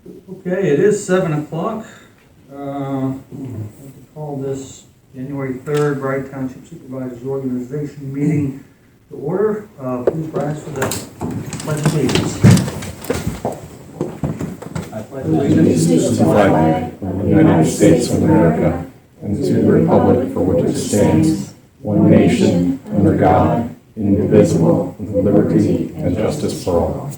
Okay, it is 7 o'clock. I'd like to call this January 3rd, Rye Township Supervisors Organization Meeting to order. Please rise for the Pledge of Allegiance. I pledge allegiance to the flag of the United States of America and to the republic for which it stands, one nation, under God, indivisible, with liberty and justice for all.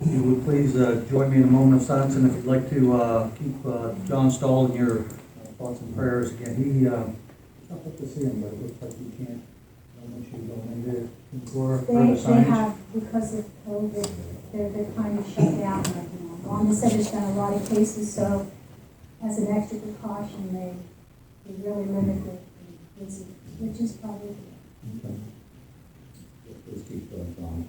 If you would please join me in a moment of silence, and if you'd like to keep John Stahl in your thoughts and prayers. Again, he, it's not up to see him, but it looks like he can't. I don't know if you don't need to concur for the They signage. have, because of COVID, they're kind of shut down right now. Wanda said there's been a lot of cases, so as an extra precaution, they really limit the visit, which is probably good. Okay. Please keep John.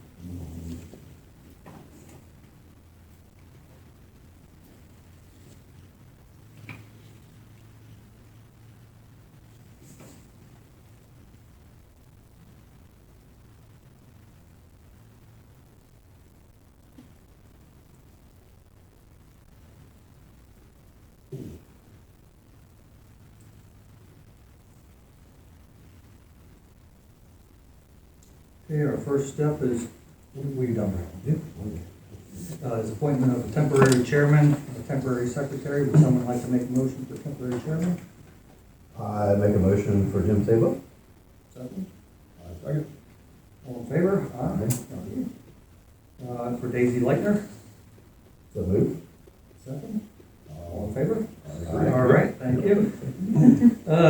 Okay, our first step is, what have we done? Is appointment of a temporary chairman, a temporary secretary. Would someone like to make a motion for temporary chairman? I make a motion for Jim Sabo. Second. Second. All in favor? Aye. For Daisy Leitner? So moved. Second. All in favor? All right, thank you.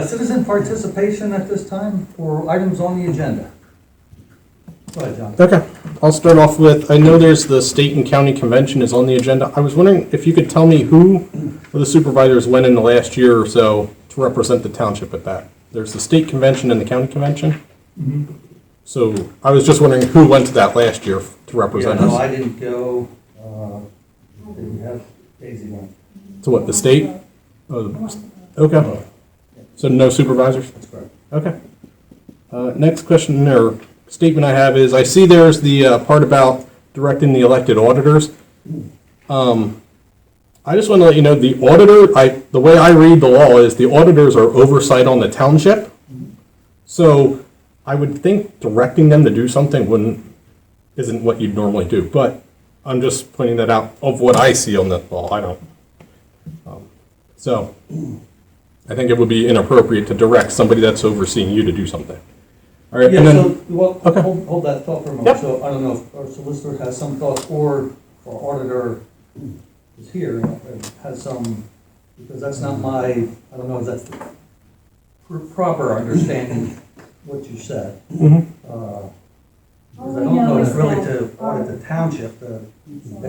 Citizen participation at this time for items on the agenda. Go ahead, John. Okay, I'll start off with, I know there's the state and county convention is on the agenda. I was wondering if you could tell me who of the supervisors went in the last year or so to represent the township at that. There's the state convention and the county convention. Mm-hmm. So I was just wondering who went to that last year to represent Yeah, no, us. I didn't go. Did we have Daisy one? To what, the state? Oh, okay. So no supervisors? That's correct. Okay. Next question or statement I have is, I see there's the part about directing the elected auditors. I just want to let you know, the auditor, the way I read the law is the auditors are oversight on the township. So I would think directing them to do something isn't what you'd normally do, but I'm just pointing that out of what I see on the law. I don't. So I think it would be inappropriate to direct somebody that's overseeing you to do something. All right, Yeah, and then, so, well, okay. hold that thought for a moment. Yep. So I don't know if our solicitor has some thoughts, or our auditor is here and has some, because that's not my, I don't know if that's the proper understanding what you said. Mhm. Because I All we don't know know it's is really that to audit the township, the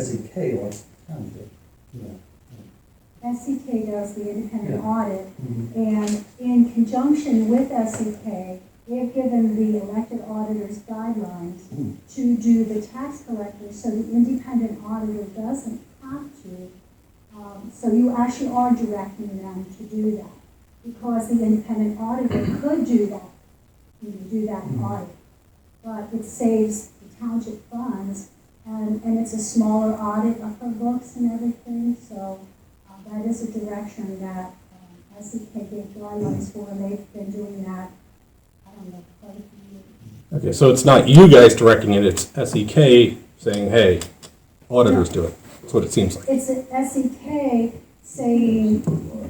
SEK audits the township. SEK does the independent Yeah. audit, Mhm. and in conjunction with SEK, they've given the elected auditors guidelines to do the tax collector, so the independent auditor doesn't have to. So you actually are directing them to do that, because the independent auditor could do that, do that audit. But it saves the township funds, and it's a smaller audit of her books and everything, so that is a direction that SEK gave guidelines for, and they've been doing that, I don't know, quite a few years. okay, so it's not you guys directing it, it's SEK saying, hey, auditors do it. That's what it seems like. It's a SEK saying,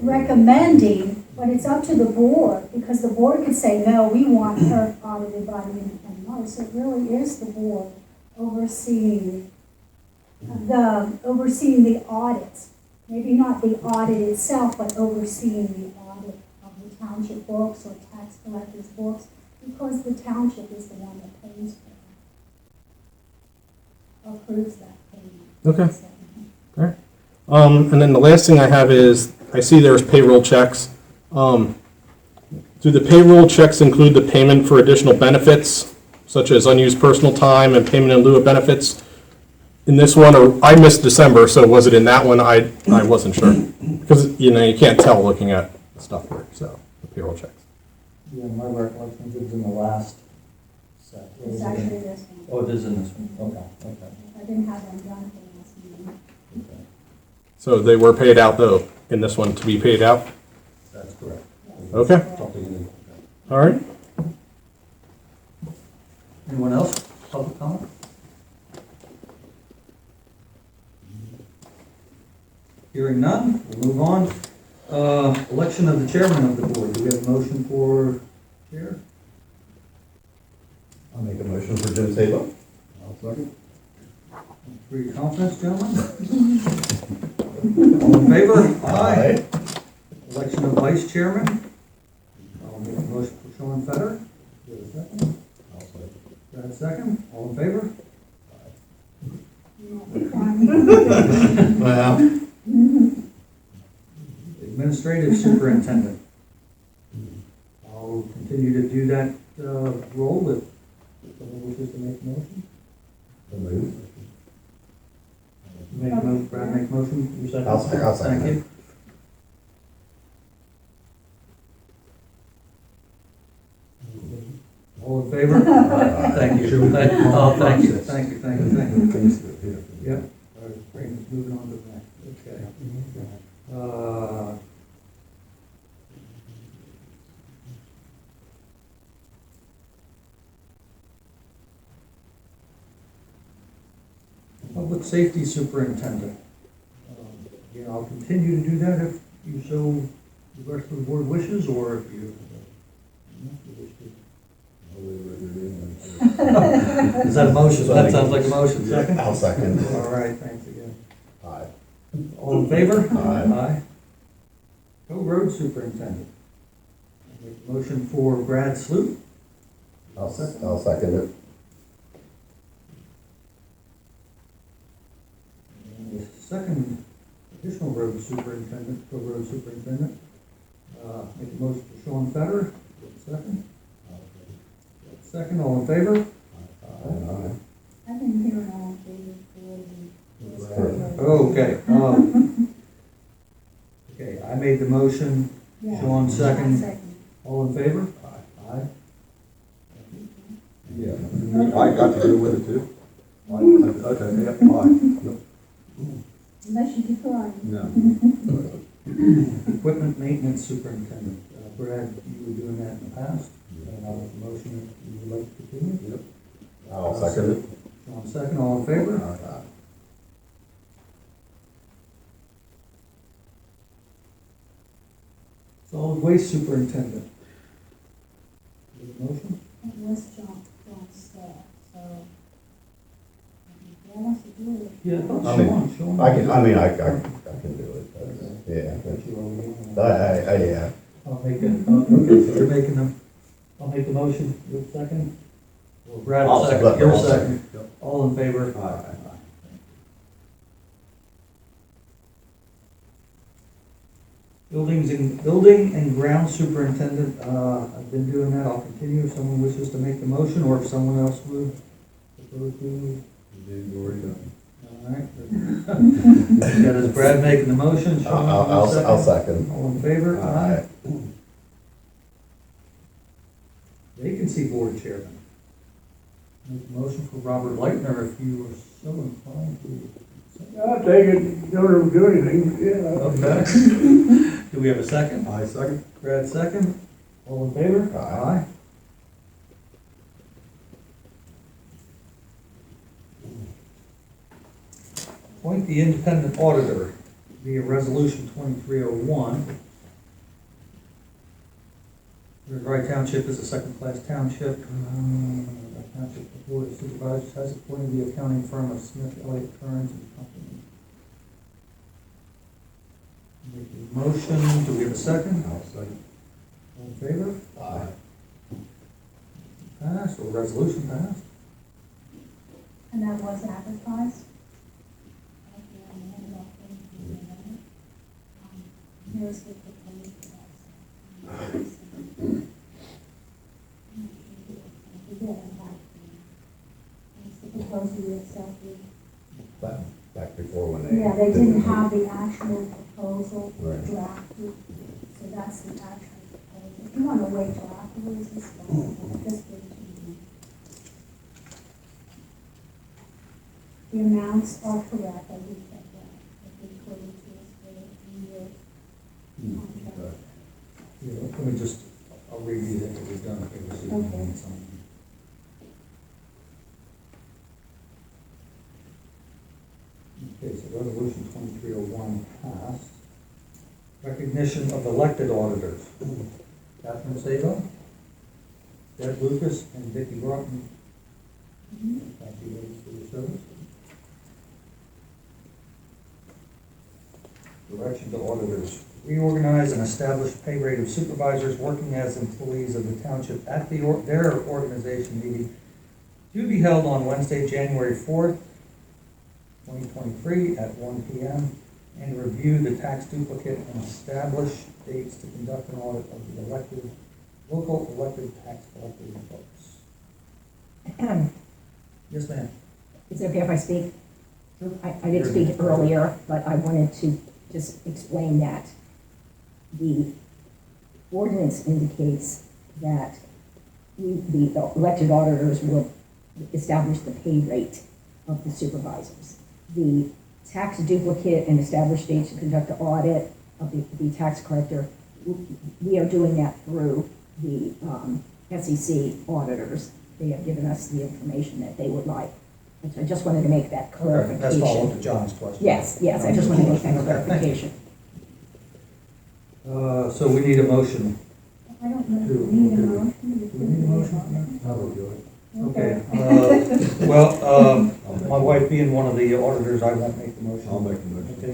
recommending, but it's up to the board, because the board could say, no, we want her audited by the independent auditor. So it really is the board overseeing the audits. Maybe not the audit itself, but overseeing the audit of the township books or tax collector's books, because the township is the one that pays for that, approves that payment. Okay. All right. And then the last thing I have is, I see there's payroll checks. Do the payroll checks include the payment for additional benefits, such as unused personal time and payment in lieu of benefits? In this one, or I missed December, so was it in that one? I wasn't sure. Because, you can't tell looking at stuff here, so, the payroll checks. Yeah, my recollection is it was in the last set. It's actually this one. Oh, it is in this one, okay, okay. I didn't have them done for last meeting. Okay. So they were paid out though, in this one to be paid out? That's correct. Okay. Something in there. All right. Anyone else? Public comment? Hearing none, we'll move on. Election of the chairman of the board. Do we have a motion for chair? I'll make a motion for Jim Sabo. I'll second. For your confidence, gentlemen? All in favor? Aye. Election of vice chairman. I'll make a motion for Sean Fetter. Do we have a second? I'll second. Brad, second. All in favor? Well, Administrative superintendent. I'll continue to do that role if someone wishes to make a motion. the move. Make a motion, Brad, make a motion. You second? I'll second Thank you. All in favor? Thank you. Oh, thank you, thank you, thank you, thank you. Yep. All right, great. Moving on to the next. Okay. Public safety superintendent. You know, I'll continue to do that if you so, the rest of the board wishes, or if you. Is that a motion? That sounds like a motion. Second? I'll second. All right, thanks again. Aye. All in favor? Aye. Co-road superintendent. I make a motion for Brad Sloop. I'll second it. And the second additional road superintendent, co-road superintendent. Make a motion for Sean Fetter. Second. Second, all in favor? Aye. I've been hearing all in favor for Okay. Okay, I made the motion. Yeah. Sean, second. Second. All in favor? Aye. Yeah, I got to go with it too. Okay, yeah, fine. Unless you decline. No. Equipment maintenance superintendent. Brad, you were doing that in the past. And I'll make a motion if you would like to continue. Yep. I'll second it. Sean, second, all in favor? Aye. Solid waste superintendent. Need a motion? It was John's staff, so. If he wants to do it. Yeah, I mean, Sean. I can do it. Yeah. Put you over here. Yeah. I'll make it, okay, so you're making them, I'll make the motion, you're second? Or Brad will I'll second, second. you're I'll second. second. Yep. All in favor? Aye. Building and ground superintendent, I've been doing that, I'll continue if someone wishes to make the motion, or if someone else would prefer to. All right. That is Brad making the motion, Sean, I'll second. All in favor? Aye. Vacancy board chairman. Make a motion for Robert Leitner if you are so inclined to. I'll take it, don't do anything, yeah. Okay. Do we have a second? I second. Brad, second. All in favor? Aye. Appoint the independent auditor via resolution 2301. Rye Township is a second-class township. The township board of supervisors has appointed the accounting firm of Smith, Elliott, Kearns and Company. Make a motion. Do we have a second? I'll second. All in favor? Aye. Passed, or resolution passed. And that was advertised. Here's the proposal. It's the proposal you accepted. Back before when they. Yeah, they didn't have the actual proposal Right. drafted, so that's the actual proposal. If you want to wait till after Where is this one? This page. The amounts are correct, I did check that. If we quoted to us for the year contract. Yeah, let me just, I'll review that we've done previously. Okay. Okay, so resolution 2301 passed. Recognition of elected auditors. Catherine Sabo, Deb Lucas, and Vicki Broughton. Thank you ladies for your service. Direction to auditors. Reorganize and establish pay rate of supervisors working as employees of the township at their organization meeting to be held on Wednesday, January 4th, 2023 at 1 p.m. and review the tax duplicate and establish dates to conduct an audit of the local elected tax collectors' books. Yes, ma'am. Is it okay if I speak? Sure. I did speak earlier, but I wanted to just explain that the ordinance indicates that the elected auditors will establish the pay rate of the supervisors. The tax duplicate and establish dates to conduct the audit of the tax collector, we are doing that through the SEC auditors. They have given us the information that they would like. And so I just wanted to make that clarification. That's follow-up to John's question. Yes, I just want to make that clarification. So we need a motion. I don't know if we need a motion. Do we need a motion? I will do it. Okay, my wife being one of the auditors, I won't make the motion. I'll make the motion. Okay,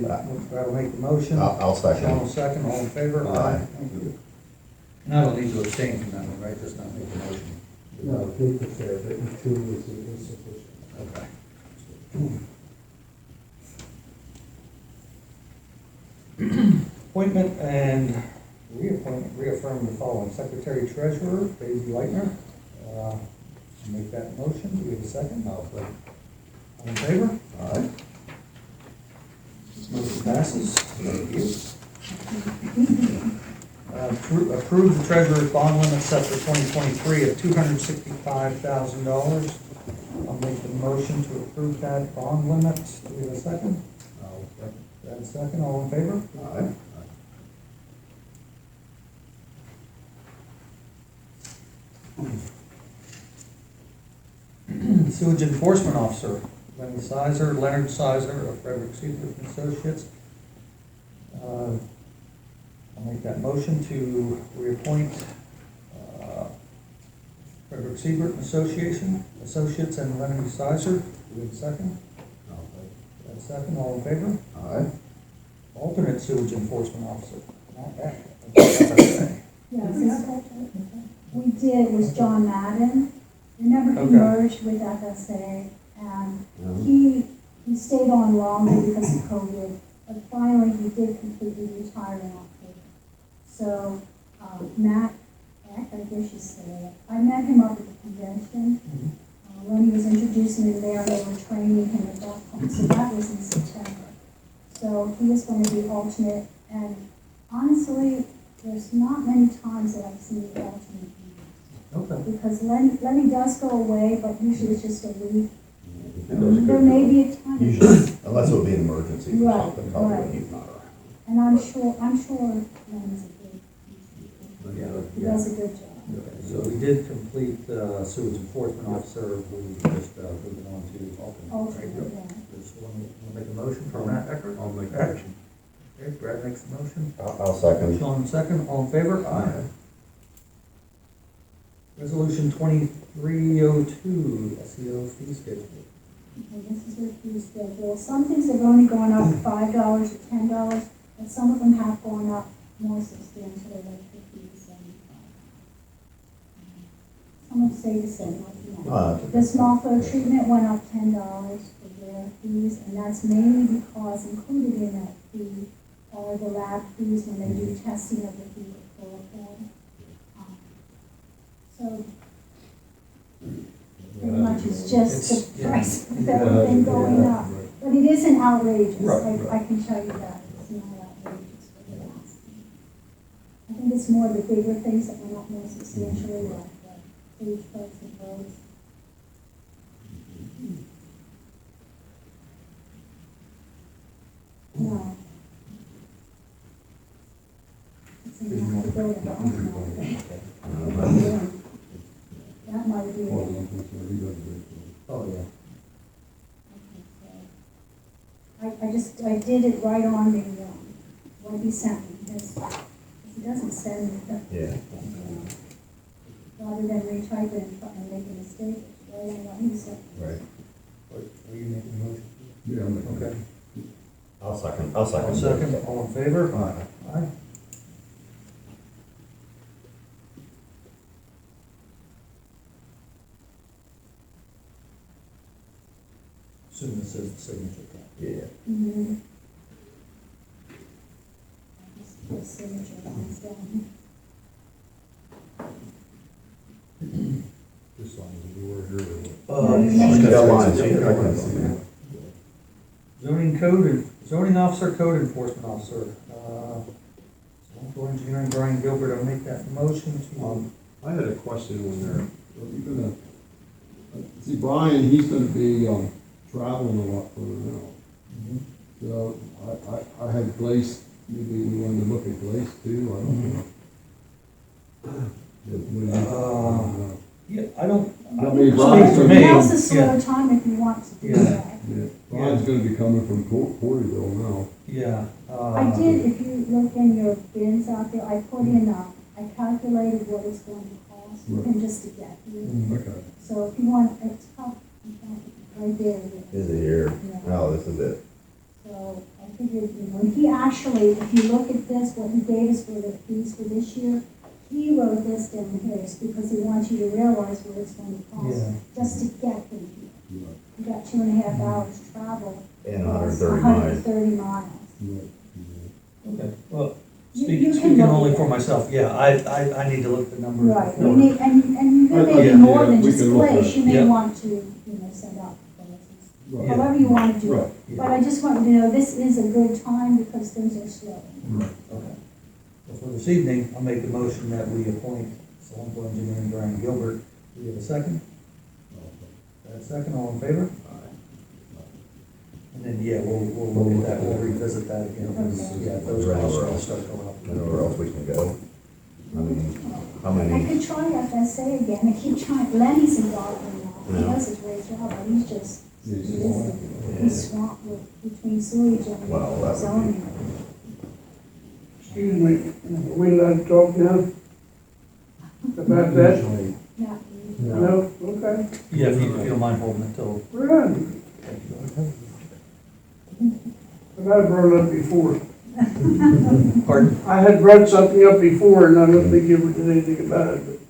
Brad will make the motion. I'll second. Sean will second, all in favor? Aye. Thank you. And I don't need to abstain from that one, right, just not make the motion. No, keep it there, but the two is sufficient. Okay. Appointment and reappointment, reaffirm the following: Secretary Treasurer, Daisy Leitner. Make that motion. Do we have a second? I'll second. All in favor? Aye. This motion passes. Thank you. Approve the treasurer's bond limit set for 2023 of $265,000. I'll make the motion to approve that bond limit. Do we have a second? I'll second. Brad, second. All in favor? Aye. Sewage Enforcement Officer, Leonard Sizer of Frederick Seifert and Associates. I'll make that motion to reappoint Frederick Seifert and Associates and Leonard Sizer. Do we have a second? I'll second. Brad, second. All in favor? Aye. Alternate Sewage Enforcement Officer. Not bad. That's okay. Yes, we did, was John Madden. Remember, he Okay. merged with FSA, and he stayed on longer because of COVID, but finally he did completely retire in October. So, Matt Eck, I guess you say, I met him up at the convention, when he was introducing me there, they were training him at that point, so that was in September. So he is going to be alternate, and honestly, there's not many times that I've seen the alternate. Okay. Because Lenny does go away, but usually it's just a week. Those There could- may be a time. Usually, unless it would be an emergency or Right, something, probably right. when he's not around. And I'm sure Lenny's a good, Yeah. he does a good job. Okay, so we did complete Sewage Enforcement Officer. We just moving on to alternate. Alternate, Right? yeah. Just want to make a motion for Matt Eckert? I'll make the motion. Okay, Brad makes the motion. I'll second. Sean second. All in favor? Aye. Resolution 2302, SEO Fee Schedule. Okay, this is your fee schedule. Some things have only gone up $5 or $10, but some of them have gone up more substantially, like 50 to 75. Some have stayed the same, like the small flow treatment went up $10 for their fees, and that's mainly because included in that fee are the lab fees when they do testing of the fecal chloroform. So pretty much it's just the price of everything going up. But it isn't outrageous, I can tell you that, it's not outrageous for the last. I think it's more the bigger things that went up lot more substantially like stage folks and roads. No. It's in the building, but that might be it. Oh, yeah. I did it right on the, what he sent me, because he doesn't send me the, Yeah. rather than retype it and make a mistake, it's right on what he sent. Right. Are you making a motion? Yeah, I'm making Okay. I'll second. All second, all in favor? Aye. Aye. Assume this is the signature tab. Yeah. Mm-hmm. Just put signature lines down. Just sign the word here or what? Yeah. Got lines, I can see that. Zoning officer, code enforcement officer. Software engineering, Brian Gilbert, I'll make that motion to. I had a question when there, are you gonna, see Brian, he's gonna be, traveling a lot further now. So, I had Glace, maybe we wanted to look at Glace too, I don't know. Yeah, I don't. I mean, Speak Brian's for gonna me. be, Now's the slow Yeah. time if you want to do Yeah. that. yeah, Brian's gonna be coming from Porterville now. Yeah. I did, if you look in your bins out there, I put in, I calculated what it's going to cost, Right. and just to get you. Okay. So if you want, it's up, right there. Is it here? Yeah. Oh, this is it. So I figured, and he actually, if you look at this, what he gave us for the fees for this year, he wrote this down here, because he wants you to realize what it's going to cost, Yeah. just to get him here. Yeah. You got 2.5 hours travel. And plus 130 miles. 130 miles. Right. Okay, well, You can speaking look only at for that. myself, yeah, I need to look at the numbers. Right, before. you need, and there may Yeah, be more yeah, than we just can look at place, it. you may Yeah. want to, send out proposals. Right. However you want to do it. Right. But I just want you to know, this is a good time because things are slow. Right. Okay. Well, for this evening, I'll make the motion that we appoint Solar Engineering Brian Gilbert. Do we have a second? Second, all in favor? And then, yeah, we'll look at that, we'll revisit that again, because, yeah, those costs will start going up. I know where else we can go. I mean, how I many? could try FSA again, I keep trying, Lenny's involved in that, he Yeah. does a great job, but he's just, Yeah. he's swamped with, between sewage and Well, that would be- zoning. Excuse me, we allowed to talk now about that? Not- No, okay. Yeah, if you don't mind holding it till. Right. But I brought it up before. Pardon? I had brought something up before and I don't think you ever did anything about it.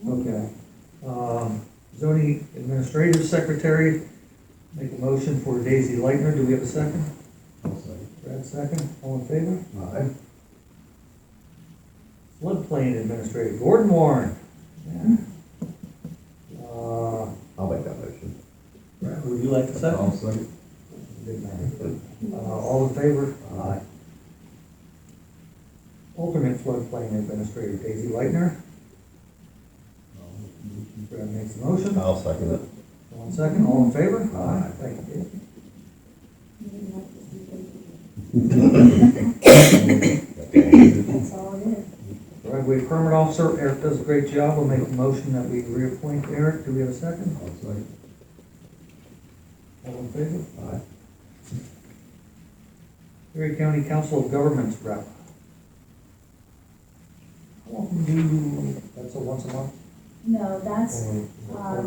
Okay. Zoning Administrative Secretary, make a motion for Daisy Lightner. Do we have a second? I'll say. Brad, second. All in favor? Aye. Floodplain Administrator, Gordon Warren. Yeah. I'll make that motion. Brad, would you like a I'll second? say. Good man. All in favor? Aye. Alternate Floodplain Administrator, Daisy Lightner. Brad makes the motion. I'll second it. 1 second, all in favor? Aye. Thank you, Dave. That's all it is. Driveway Permit Officer, Eric does a great job. We'll make a motion that we reappoint Eric. Do we have a second? I'll say. All in favor? Aye. Erie County Council of Governments rep. How often do, that's a once a month? No, that's Or-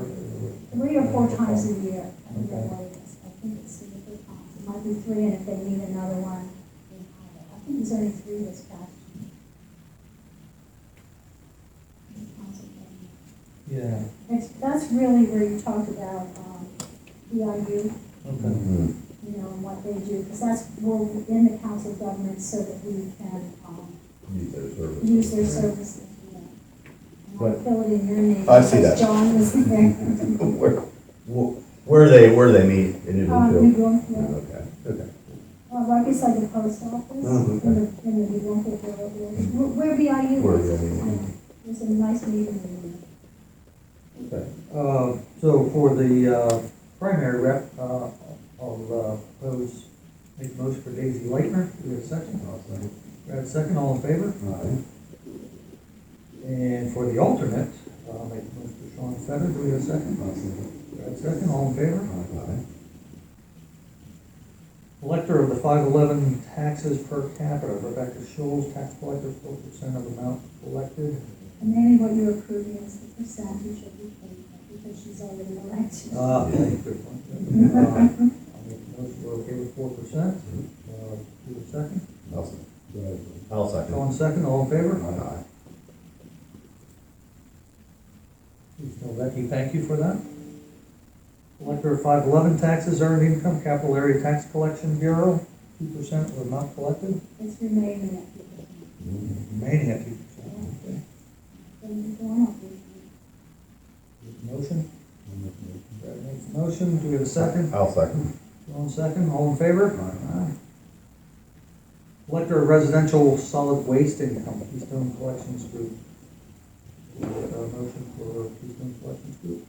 3 or 4 times a year. I think Okay. what it is. I think it's 3 or 4 times. It might be 3, and if they need another one, I think it's only 3 this past year. Yeah, That's really where you talk about EIU, okay. and what they do, because that's, we're in the council of governments so that we can Use their service. use their services. And I'll But- fill it in your name. I see because that. John was there. Where they meet in We Newfield? go, yeah. Okay, okay. right beside the post office, Oh, okay. in the local building, where BIU Where is. BIU is. Yeah. There's a nice meeting room. Okay. So for the primary rep, I'll propose, make a motion for Daisy Lightner. Do we have a second? I'll second. Brad, second, all in favor? Aye. And for the alternate, I'll make a motion for Sean Fetter. Do we have a second? I'll second. Brad, second, all in favor? Aye. Collector of the 511 taxes per capita, Rebecca Schulze, tax collector, 4% of amount collected. And maybe what you're approving is the percentage of the pay, because she's already elected. Okay, good point. I'll make a motion, we're okay with 4%. Do a second. I'll second. I'll second. Sean, second, all in favor? Aye. Please tell Becky, thank you for that. Collector of 511 taxes, earned income, capital area tax collection bureau, 2% of amount collected, It's remaining at 50%. remaining at 2%. Okay. Then going up. Motion? Brad makes a motion, do we have a second? I'll second. Sean, second, all in favor? Aye. Collector of residential solid waste income, Keystone Collections Group. Do we have a motion for Keystone Collections Group?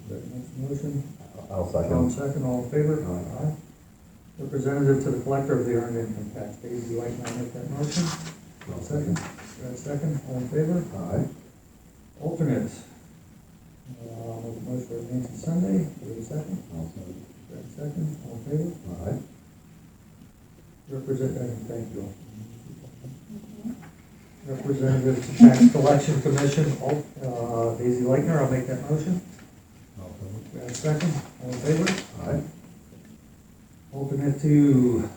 Brad makes a motion. I'll Sean, second. second, all in favor? Aye. Representative to the collector of the earned income tax, Daisy White, I make that motion. Second, Brad, second, all in favor? Aye. Alternate. I'll make a motion for Nancy Sunday, do we have a second? I'll second. Brad, second, all in favor? Aye. Representative, thank you. Representative to Tax Collection Commission, Daisy Lightner, I'll make that motion. I'll second. Brad, second, all in favor? Aye. Alternate to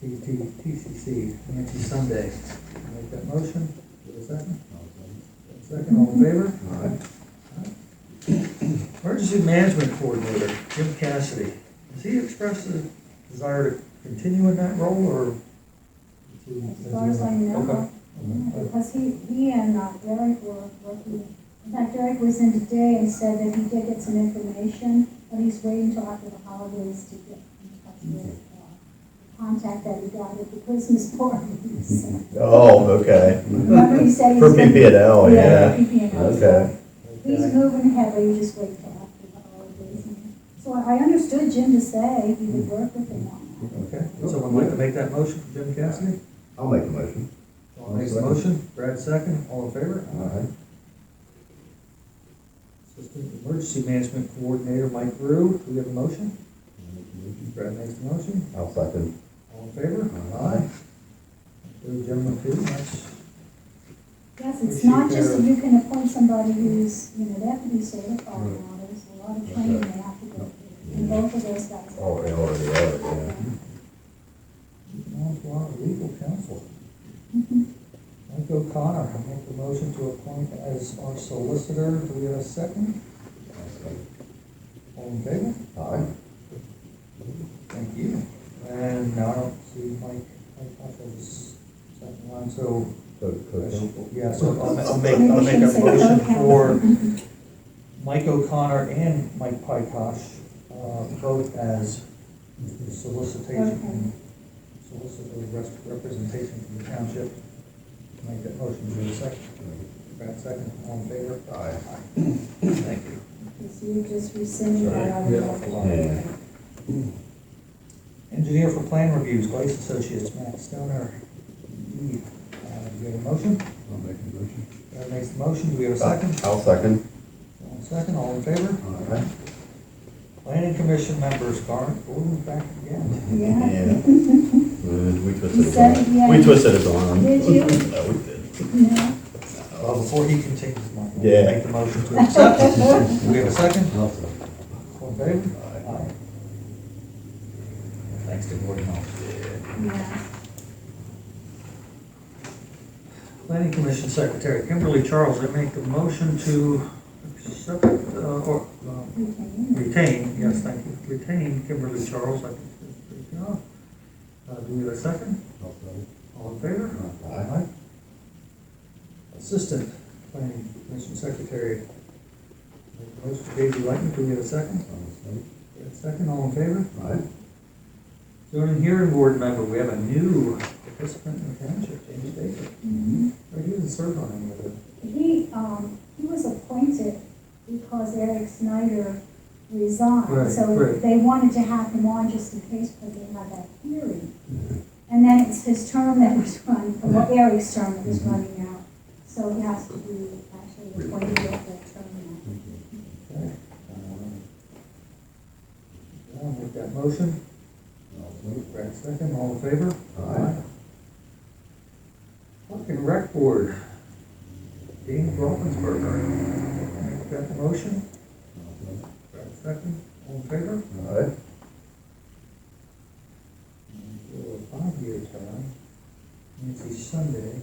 TCC, Nancy Sunday, I'll make that motion. Do we have a second? I'll second. Second, all in favor? Aye. Emergency Management Coordinator, Jim Cassidy, has he expressed a desire to continue in that role, or? As far as I know, because he and Derek were working, in fact, Derek was in today and said that he did get some information, but he's waiting till after the holidays to get in touch with contact that he got at the Christmas party. So, Oh, okay. remember he said he's. For PP&L, yeah. PP&L. Okay. He's moving ahead, but you just wait till after the holidays. So I understood Jim to say he would work with him on that. Okay, would someone like to make that motion for Jim Cassidy? I'll make the motion. Sean makes the motion, Brad second, all in favor? Aye. Assistant Emergency Management Coordinator, Mike Rue, do we have a motion? Brad makes the motion, I'll second. all in favor? Aye. Good gentlemen too, that's, Yes, it's not just that you can appoint somebody who's, they have to be certified now, there's a lot of training they have to go through. And both of those guys. Oh, they already are, yeah. a lot of legal counsel. Mike O'Connor, I make the motion to appoint as our solicitor, do we have a second? All in favor? Aye. Thank you. And now I don't see Mike as second line, so, yeah, so I'll make a motion for Mike O'Connor and Mike Pykosh, both as solicitation, solicitor representation from the township. Make that motion, do we have a second? Brad, second, all in favor? Aye. Thank you. So you just rescinded that out of Yeah. Engineer for plan reviews, Glaze Associates, Matt Stoner. Do we have a motion? I'll make a motion. Brad makes the motion, do we have a second? I'll second. One second, all in favor? Aye. Planning commission members, Gordon back again. Yeah. We He twisted his said, arm. yeah. We twisted his arm. Did you? No, we did. No. Before he continues, Mike, Yeah. make the motion to accept. Do we have a second? I'll second. All in favor? Aye. Thanks to Gordon. Yeah. Planning commission secretary, Kimberly Charles, I make the motion to accept, or retain, yes, thank you, retain Kimberly Charles, I think that's a good job. Do we have a second? I'll second. All in favor? Aye. Assistant planning commission secretary, make the motion to Daisy Lightning, do we have a second? I'll second. We have a second, all in favor? Aye. Zoning hearing board member, we have a new participant in the township, James Baker. Or he doesn't serve on any of it. He was appointed because Eric Snyder resigned. Right, So right. they wanted to have him on just in case, because they had that hearing. And then it's his term that was running, well, Eric's term that was running out. So he has to be actually appointed for that term now. Okay. I'll make that motion. Brad, second, all in favor? Aye. Park and Rec Board, Dane Roethlisberger. Make that motion. Brad, second, all in favor? Aye. For a 5-year term, Nancy Sunday.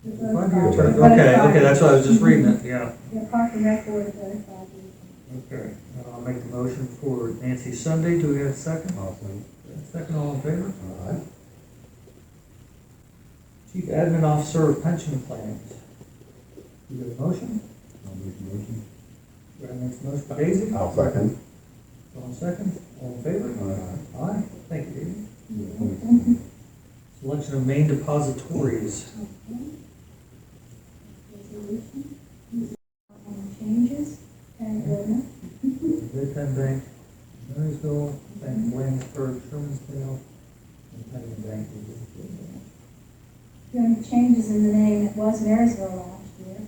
Both 5-year five. term, Both okay, five. okay, that's why I was just reading it, yeah. Yeah, Park and Rec Board, both 5 years. Okay, I'll make the motion for Nancy Sunday, do we have a second? Awesome. Second, all in favor? Aye. Chief Admin Officer of Pension Plans. You have a motion? I'll make the motion. Brad makes the motion for Daisy? I'll second. All second, all in favor? Aye. Aye, thank you, Daisy. Mm-hmm. Selection of main depositories. Okay. Resolution. Any changes? And ordinance? Great Penn Bank, Marysville, Bank of Williamsburg, Shermansdale, and Penn Bank. The only changes in the name, it was Marysville last year.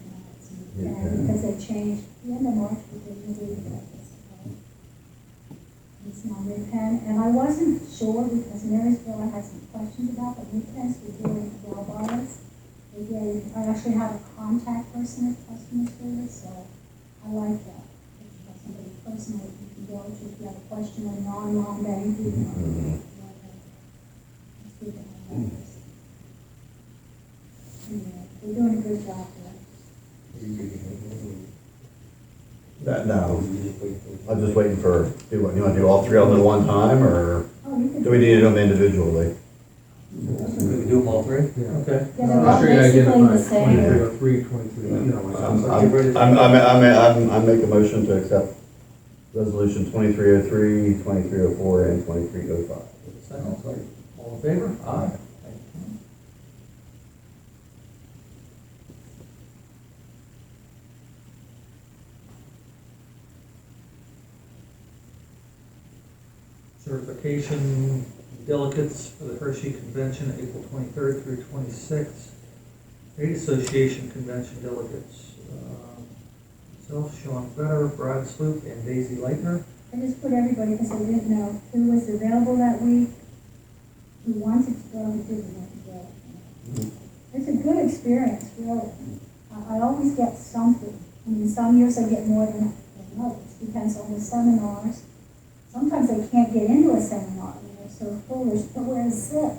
Yeah. And because they changed, the end of March, we didn't do that. It's now New Penn, and I wasn't sure because Marysville, I had some questions about, but New Penn's were doing well by us. I actually have a contact person at customer service, so I like that. If you have somebody personal you can go to if you have a question on online banking. Let's see if I have that person. Anyway, they're doing a good job there. No, I'm just waiting for, you want to do all three of them at one time, or Oh, you can. do we need to do them individually? We can do them all three? Yeah. Okay. Yeah, they're all Sure, yeah, I get it basically the right. same. 2303, 23, you know, I make a motion to accept resolution 2303, 2304, and 2305. Second, all in favor? Aye. Thank you. Certification delegates for the Hershey Convention, April 23rd through 26th. Trade Association Convention delegates, myself, Sean Fetter, Brad Sloop, and Daisy Leitner. I just put everybody because I didn't know who was available that week, who wanted to go, who didn't want to go. It's a good experience, really. I always get something. I mean, some years I get more than others, depends on the seminars. Sometimes they can't get into a seminar, they're so foolish, but where to sit.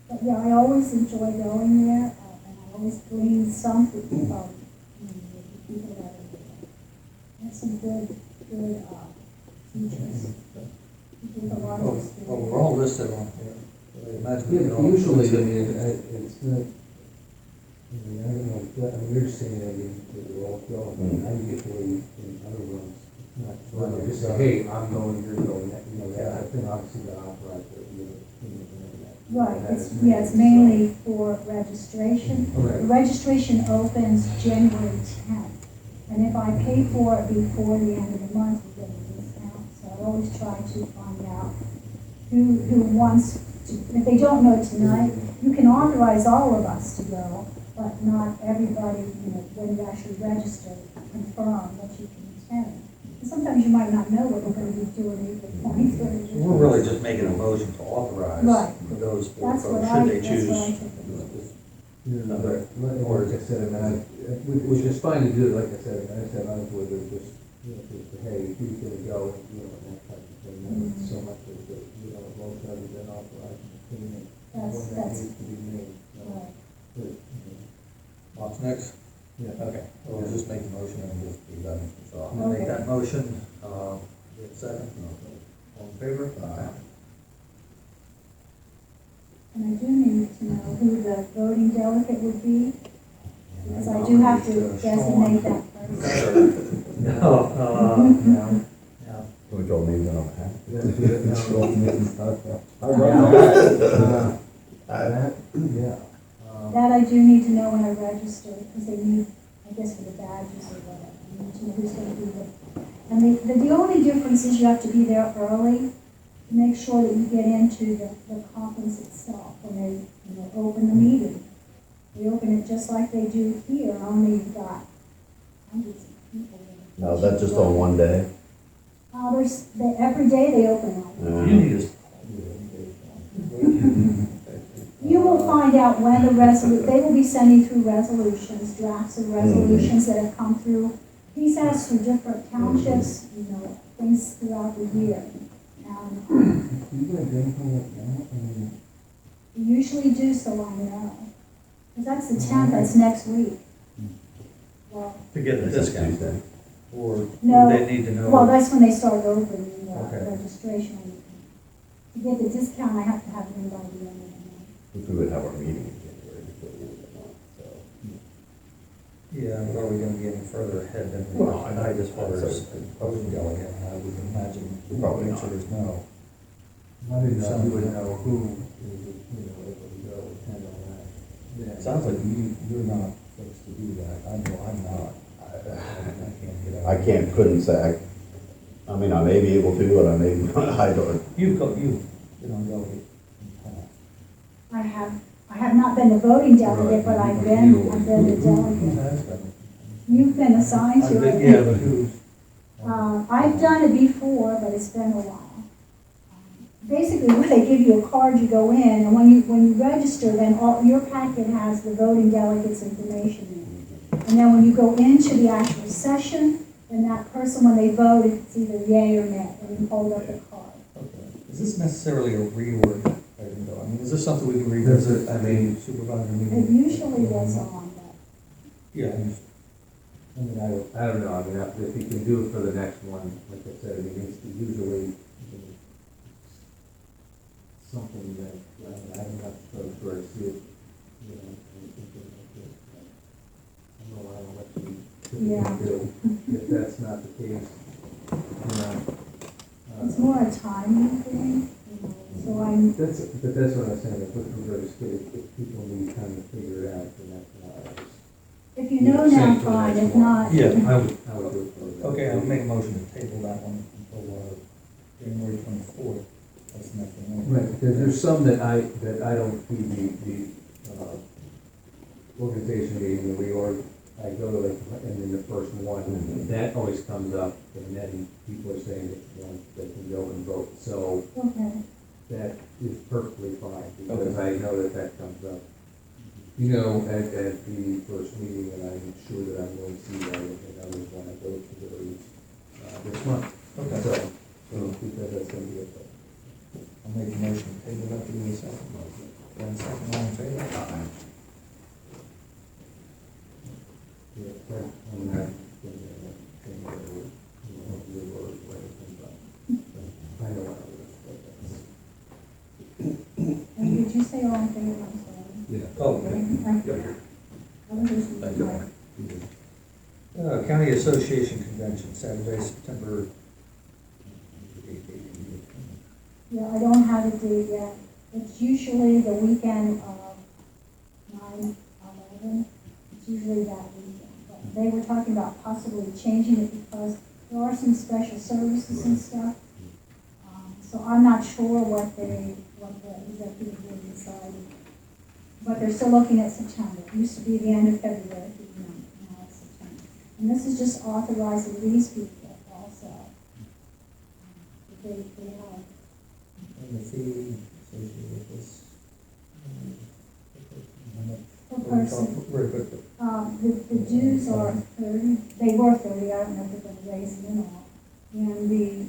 But yeah, I always enjoy going there, and I always glean something from the people that are there. That's some good teachers. With a lot of Well, experience. we're all listed on here. I imagine we Yeah, can but all- usually, I mean, it's not, I don't know, but, I mean, you're saying that they're all going, now you get to where you, in other rooms, it's not, so I just say, hey, I'm going, you're going, you know, that, I think obviously the authorizer, you know. Right, it's mainly for registration. Okay. The registration opens January 10th. And if I pay for it before the end of the month, we get a discount. So I always try to find out who wants to, if they don't know tonight, you can authorize all of us to go, but not everybody, when you actually register, confirm that you can attend. And sometimes you might not know what we're going to be doing April 23rd. So we're really just making a motion to authorize Right. for those four That's what folks, I, should they that's choose. what I took it. Or like I said, I mean, which is fine to do, like I said, I said, I was with it, just, just, hey, who's gonna go, and that type of thing, not so much as the, most of it, then authorizing the payment, when that That's- needs to be made. Right. What's next? Yeah. Okay, We'll just make the motion and just be done. so I'm gonna make that motion, we have a second, all in favor? Aye. And I do need to know who the voting delegate would be, because I do have to designate that person. No, yeah. Can we put your names in on the hat. Yeah. That I do need to know when I register, because they need, I guess for the badges or whatever, I need to know who's gonna be there. And the only difference is you have to be there early to make sure that you get into the conference itself when they open the meeting. They open it just like they do here, only you've got hundreds of people there. No, that's just on one day. Every day they open one. You need to. You will find out when they will be sending through resolutions, drafts of resolutions that have come through. He's asked for different townships, things throughout the year. We usually do, so I know. Because that's the 10th, that's next week. Well, To get the That's discount, Tuesday. or No. they need to know. well, that's when they start opening the Okay. registration. To get the discount, I have to have it in by the end of the month. Which we would have our meeting in January before the end of the month, so. Yeah, but are we gonna be any further ahead than Well, tonight as far as I- proposing delegate? I would imagine Probably the not. answer is no. I didn't know, you would know who is, able to go attend on that. It sounds like you're not supposed to do that. I know I'm not. I can't get out. Couldn't say. I mean, I may be able to, but I may, I don't. You've been on delegate in the past. I have not been the voting delegate, but I've been the delegate. You've been assigned to it. Yeah, but who's? I've done it before, but it's been a while. Basically, when they give you a card, you go in, and when you register, then your packet has the voting delegates information in it. And then when you go into the actual session, then that person, when they vote, it's either yay or nay, and you hold up the card. Okay. Is this necessarily a reorg item though? I mean, is this something we can revisit at the supervisor It meeting? usually was on, but Yeah. I mean, I don't know, I mean, if you can do it for the next one, like I said, I mean, it's usually something that, I'm not sure I see it, and thinking like this. I don't know why I'll let you Yeah. do, if that's not the case, it's more a timing thing, so but that's what I'm saying, if we're just if people need time to figure it out, then that's not. if you know now, fine, if not. Yeah. I would do it for the. Okay, I'll make a motion to table that one until January 24th. That's the next one. Right, because there's some that I don't see the organization meeting, the reorg, I go to and then the first one, that always comes up, and then people are saying that, they can go and vote, so Okay. that is perfectly fine, because I know that comes up. At the first meeting, and I'm sure that I'm going to see that, and others when I go to those, this month. Okay. So, because that's going to be a thing. I'll make a motion to table that to the second. Then second, all in favor? Yeah, and that, I know what And did you say all in favor? I'm sorry. Yeah. Oh, Okay. Thank you. County Association Convention, Saturday, September 8th. Yeah, I don't have a date yet. It's usually the weekend of 9/11. It's usually that weekend. But they were talking about possibly changing it because there are some special services and stuff. So I'm not sure what the executive board decided. But they're still looking at September. It used to be the end of February, now it's September. And this is just authorizing these people also. They have. And the fee associated with this. Per person. Very quickly. The dues are 30, they were 30, I don't know if they're gonna raise them all. And the,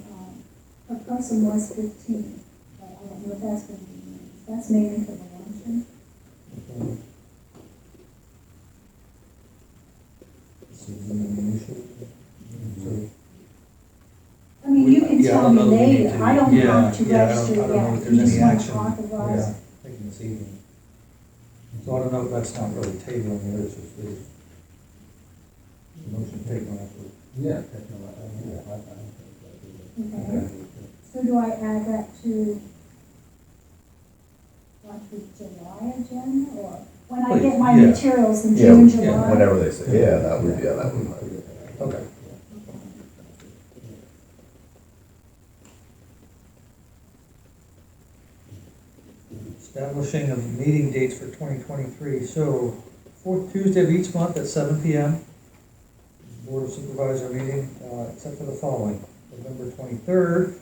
per person was 15, but I don't know if that's gonna be raised. That's mainly for the luncheon. Okay. This is an initial. So, I mean, you can yeah, I tell don't me know that we need later, to- I don't have to yeah, register I don't know yet, if you there's just any want action. to authorize. Yeah, taking this evening. So I don't know if that's not really tabling it, it's just the motion tabling it. Yeah, that's not, I don't think that is. Okay, so do I add that to like the July agenda, or when I get my Yeah. materials in Yeah, June, yeah, July? whenever they say, yeah, that would, okay. Establishing of meeting dates for 2023. So, fourth Tuesday of each month at 7 PM. Board of Supervisor meeting, except for the following. November 23rd,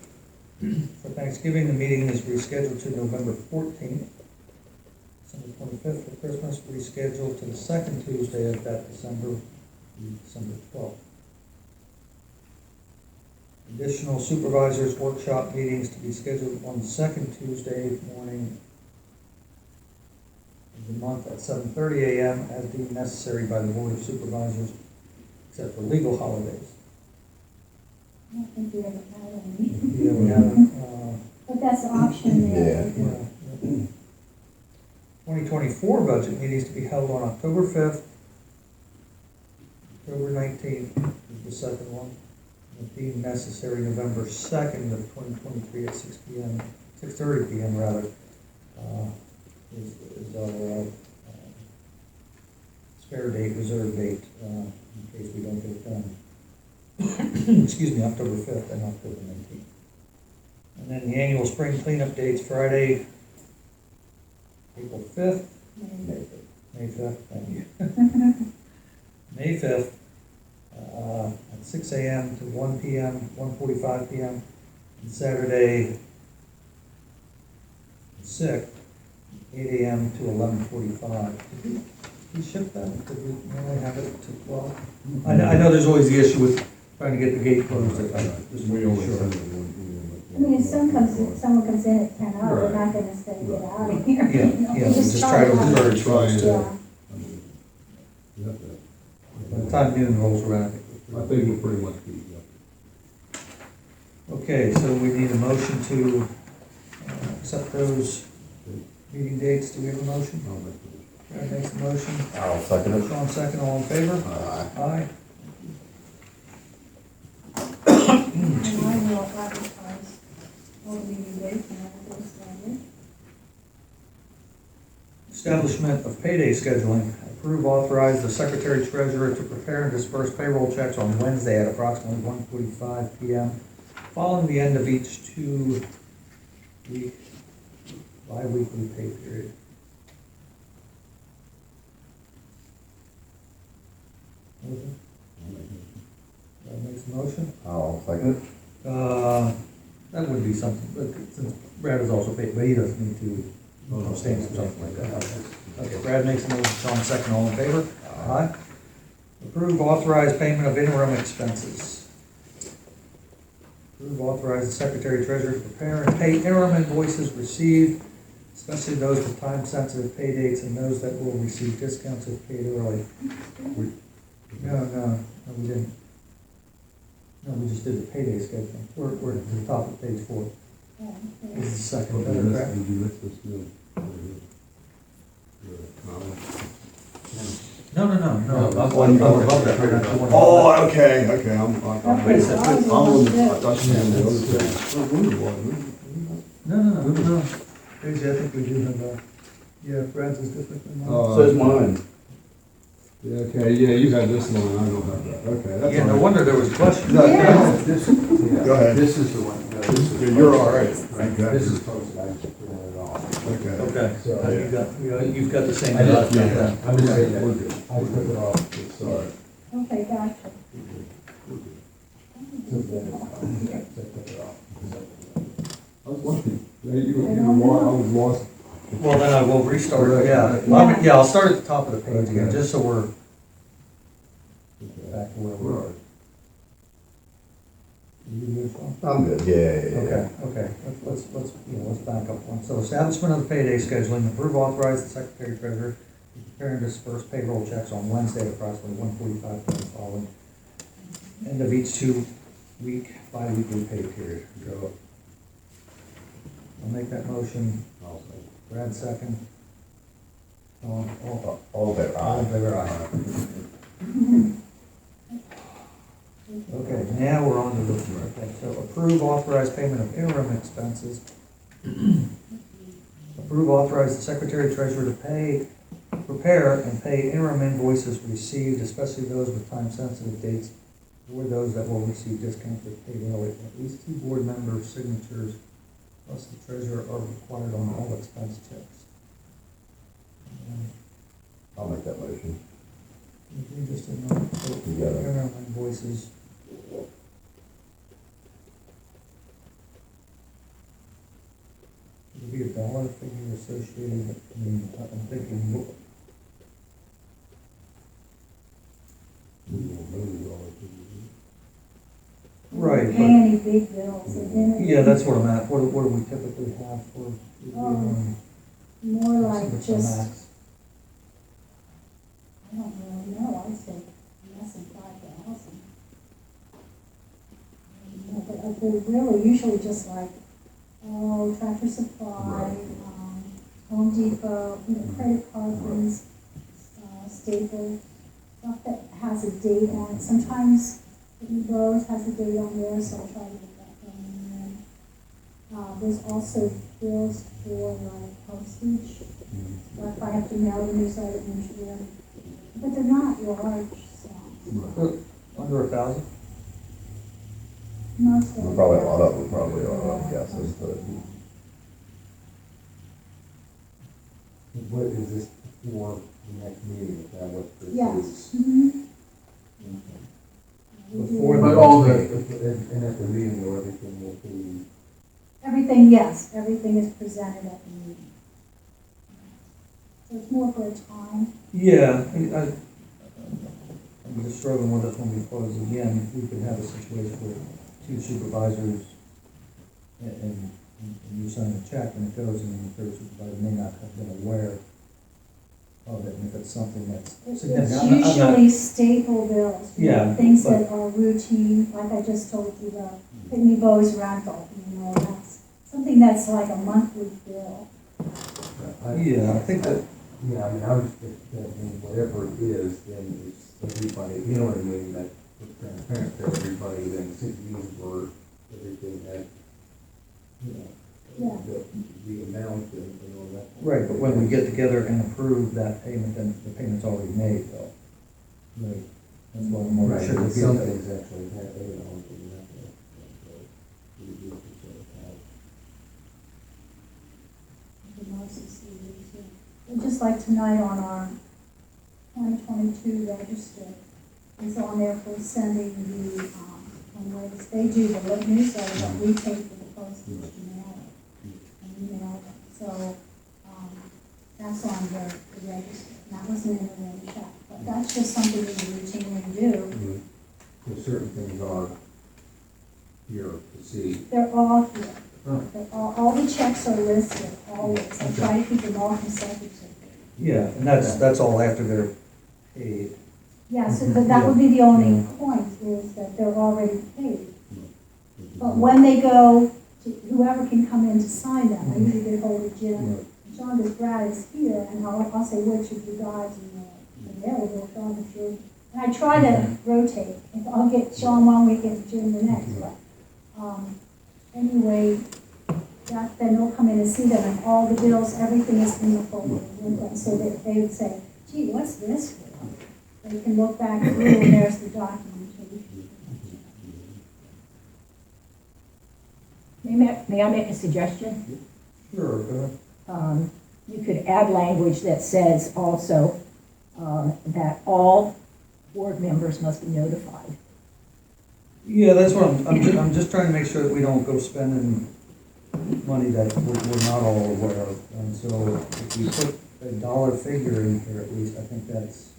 for Thanksgiving, the meeting is rescheduled to November 14th. December 25th for Christmas, rescheduled to the second Tuesday of that December, December 12th. Additional supervisors workshop meetings to be scheduled on the second Tuesday morning of the month at 7:30 AM as deemed necessary by the Board of Supervisors, except for legal holidays. I don't think we ever had any, Yeah, we haven't, but that's an option there. yeah. 2024 budget meetings to be held on October 5th, October 19th is the second one. And deemed necessary November 2nd of 2023 at 6 PM, 6:30 PM rather, is our spare date, reserve date, in case we don't get it done. Excuse me, October 5th and October 19th. And then the annual spring cleanup dates, Friday, April 5th, May 5th, thank you. May 5th, at 6 AM to 1 PM, 1:45 PM, and Saturday, 6th, 8 AM to 11:45. Did we ship that? Did we normally have it to 12? I know there's always the issue with trying to get the gate closed at just We only I send mean, it if someone comes in at 10 hours, they're not gonna say, get out of here. Yeah, You know, yeah, we just try to start encourage Try folks and- to, Yeah, You have to- by the time noon rolls around. I think we'll pretty much be, Okay, so we need a motion to accept those meeting dates. Do we have a motion? I'll make the- Brad makes the motion. I'll second it. Sean second, all in favor? Aye. and I will advertise all the meeting dates and all those standards. Establishment of payday scheduling. Approve, authorize the secretary treasurer to prepare and disperse payroll checks on Wednesday at approximately 1:45 PM, following the end of each 2-week, bi-weekly pay period. Motion? Brad makes a motion. I'll second it. That would be something, but since Brad is also paid, but he doesn't need to abstain from something like that. Okay, Brad makes a motion, Sean second, all in favor? Aye. Approve, authorize payment of interim expenses. Approve, authorize the secretary treasurer to prepare and pay interim invoices received, especially those with time-sensitive pay dates and those that will receive discounts if paid early. No, we didn't. No, we just did the payday schedule. We're at the top of page 4. Yeah, This is the second Okay, paragraph. Did you list this deal? No, I'm above that. We're not doing- Oh, okay, Okay, I'm Wait a second. on the, I thought you meant the other thing. I wondered why, No. Actually, I think we do have, yeah, Brad's is different than mine. Says mine. Yeah, okay, yeah, you had this one, I don't have that, okay, that's Yeah, no all right. wonder there was a question. No, Yeah. Go ahead. This is the one, no, this is. Yeah, you're all right. Right, this is posted, I just printed it off. Okay. Okay, so you've got the same. I just, Yeah. I'm just saying that, We're good. I took it off, it's, Sorry. Okay, gotcha. took it off. I was wondering, yeah, you were, I was lost. Well, then I will restart, I'll start at the top of the page again, just so we're back to where we were. You good, Sean? I'm good, yeah. Okay, let's back up one. So establishment of the payday scheduling, approve, authorize the secretary treasurer to prepare and disperse payroll checks on Wednesday at approximately 1:45 PM following end of each 2-week, bi-weekly pay period. I'll make that motion. I'll say. Brad second. All All there, in favor, aye. Okay, now we're on to the, okay, so approve authorized payment of interim expenses. Approve authorize the secretary treasurer to prepare and pay interim invoices received, especially those with time-sensitive dates, or those that will receive discounted payday. At least 2 board members' signatures, plus the treasurer, are required on all expense checks. I'll make that motion. We just didn't know, so interim invoices. Would be a dollar figure associated, I mean, I'm thinking, right, Pay any big bills, and then. yeah, that's what I'm at, what do we typically have for? More like what's the just, max? I don't really know, I'd say less than 5,000. But they're really usually just like, Tractor Supply, Home Depot, credit card things, Staples, stuff that has a date on it. Sometimes Lowe's has a date on there, so I try to get that done. And then there's also bills for like postage, or if I have to mail the news item usually, but they're not large sums. Under 1,000? Most of them. Probably a lot of them probably are, I'm guessing, but. What is this for the next meeting, is that what this is? Yes. Mm-hmm. Before But the all the, next meeting. and at the meeting, though, everything will be. Everything, yes, everything is presented at the meeting. So it's more for a time. Yeah, I'm just struggling with this one because, again, we could have a situation where 2 supervisors and you sign a check and it goes, and the 3rd supervisor may not have been aware of it, and if it's something that's significant. It's usually staple bills. Yeah, Things but- that are routine, like I just told you, the Pitney Bowes rental, that's something that's like a monthly bill. Yeah, I think that, Yeah, I mean, I was, whatever it is, then it's everybody, you know what I mean, that it's transparent to everybody, then cities for everything that, Yeah. the amount and all that. right, but when we get together and approve that payment, then the payment's already made, though. Right. That's what I'm more Right, sure. but some things actually have, and that, And just like tonight on our 2022 register, it's on there for sending the, when they do the newsletter, but we pay for the postage to mail it, and email them. So, that's on the register. That wasn't in the main check, but that's just something we routinely do. so certain things are here to see. They're all here. Oh. They're all the checks are listed, always. I try to keep them all consecutive. Yeah, and that's all after they're paid. Yeah, so that would be the only point, is that they're already paid. But when they go, to whoever can come in to sign them, I usually get hold of Jim. John goes, Brad is here, and I'll say, which of you guys are available, John is sure. And I try to rotate. If I'll get Sean one week and Jim the next, but, anyway, then they'll come in and see them, and all the bills, everything is in the folder with them, so that they would say, gee, what's this for? They can look back through, and there's the documentation. May I make a suggestion? Sure, go ahead. You could add language that says also that all board members must be notified. Yeah, that's what I'm just trying to make sure that we don't go spending money that we're not all aware of. And so if we put a dollar figure in here at least, I think that's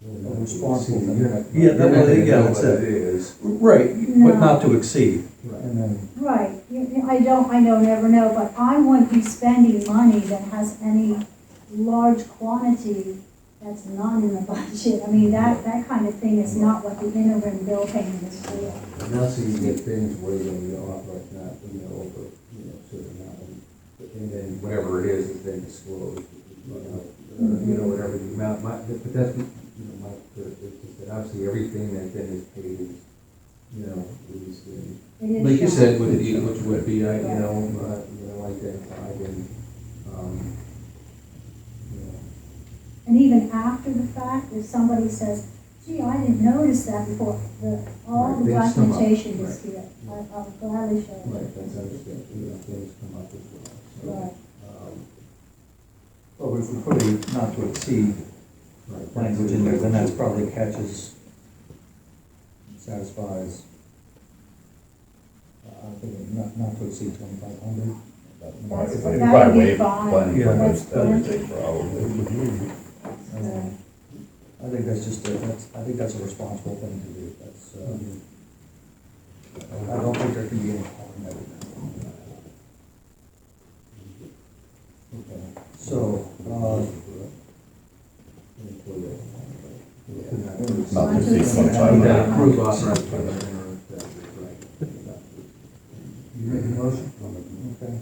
a responsible thing. Yeah, that's it. is. Right, but not to exceed. Right. And then, Right, I never know, but I wouldn't be spending money that has any large quantity that's not in the budget. I mean, that kind of thing is not what the interim bill payment is for. And now so you get things where you authorize not, over, certain amount, and then whatever it is then disclosed, whatever the amount might, but that's, it's just that obviously everything that then is paid is you know, it was, It is like you shown. said, which would be, identified and, you know. And even after the fact, if somebody says, gee, I didn't notice that before, all the Right, things come up. documentation is Right. here. I'll gladly show you. Right, that's understood, things come up as well, so. Right. Well, if we put a not to exceed Right. language in there, then that's probably catches, satisfies, I think not to exceed 2,500. That's, If that you probably would be waive fine. planning Yeah. permits, That's that'd be plenty. probably. I think that's just, I think that's a responsible thing to do. That's, I don't think there can be any harm in that. Okay, so, Not to exceed exceed 25. Approve authorized by the mayor, right. you make a motion? Okay.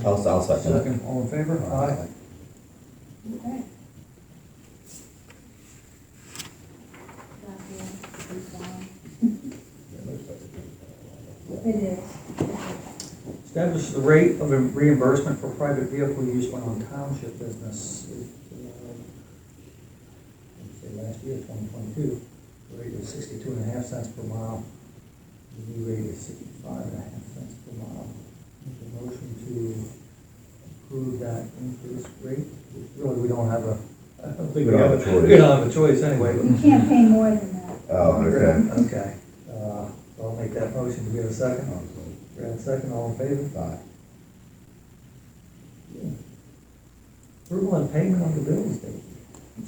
I'll second it. Second, all in favor? Aye. Okay. It is. Establish the rate of a reimbursement for private vehicle use when on township business. Say last year, 2022, the rate was 62.5 cents per mile. The new rate is 65.5 cents per mile. Make a motion to approve that increased rate. Really, we don't have a, I don't think We don't have a choice. We don't have a choice anyway. You can't pay more than that. Oh, okay. Okay, so I'll make that motion. Do we have a second? Brad, second, all in favor? Aye. Approval and payment on the bills, Dave.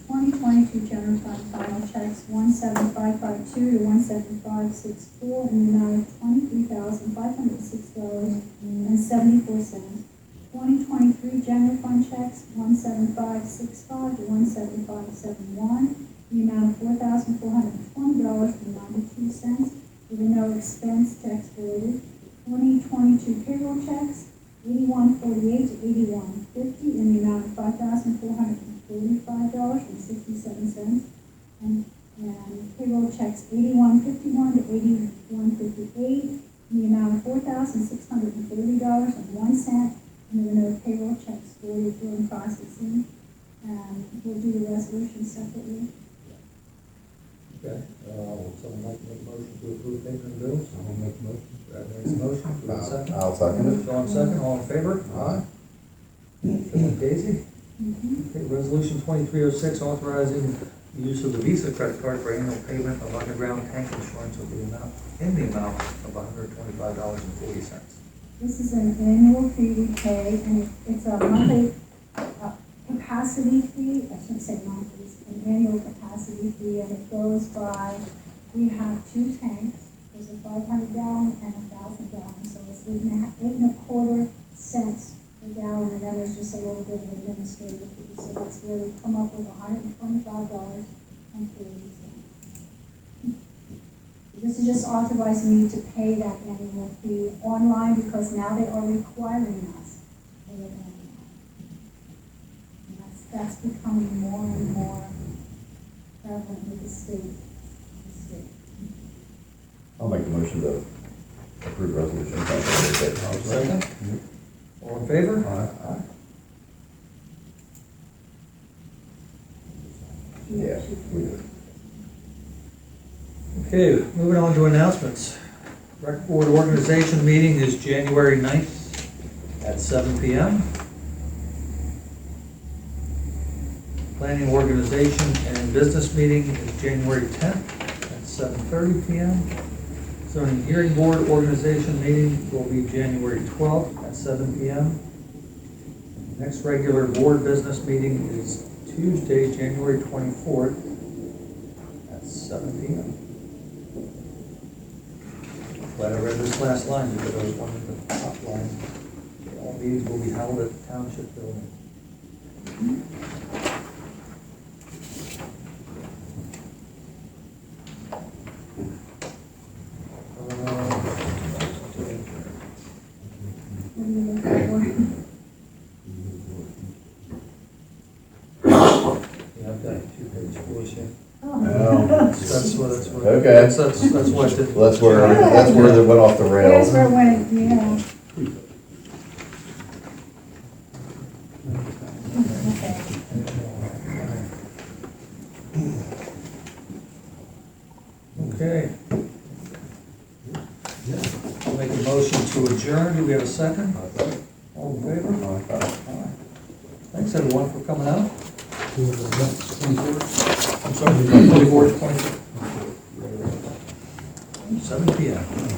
2022 general fund final checks 17552 to 17564 in the amount of $23,506.74. 2023 general fund checks 17565 to 17571 in the amount of $4,420.92. There were no expense checks related. 2022 payroll checks 8148 to 8150 in the amount of $5,445.67. And payroll checks 8151 to 8158 in the amount of $4,630.01. And there were no payroll checks related during processing. And we'll do the resolution separately. Okay, someone like to make a motion to approve payment of bills? I will make a motion. Brad makes a motion, do we have a second? I'll second it. John second, all in favor? Aye. Daisy? Okay, resolution 2306, authorizing the use of the Visa credit card for annual payment of underground tank insurance in the amount of $125.40. This is an annual fee we pay, and it's a monthly capacity fee. I shouldn't say monthly, it's an annual capacity fee, and it goes by, we have two tanks. There's a 500 gallon and a 1,000 gallon, so it's 8.25 cents per gallon, and then there's just a little bit of administrative fee. So that's where we come up with $125.40. This is just authorizing you to pay that annual fee online because now they are requiring us to pay it online. And that's becoming more and more prevalent with the state. I'll make a motion to approve resolution 2306. Second? All in favor? Aye. Yeah, we do. Okay, moving on to announcements. Rec Board organization meeting is January 9th at 7 p.m. Planning organization and business meeting is January 10th at 7:30 p.m. Zoning hearing board organization meeting will be January 12th at 7 p.m. Next regular board business meeting is Tuesday, January 24th at 7 p.m. Glad I read this last line because I was one of the top lines. All meetings will be held at the township building. What are you looking for? Yeah, I've got a 2-page voice here. Oh. Well, That's what what, that's what. Okay. That's what I did. Well, that's where it went off the That's rails. where it went, yeah. Okay. Okay. I'll make a motion to adjourn. Do we have a second? All in favor? Aye. Thanks, everyone, for coming out. I'm sorry, 24th, 26th. 7 PM.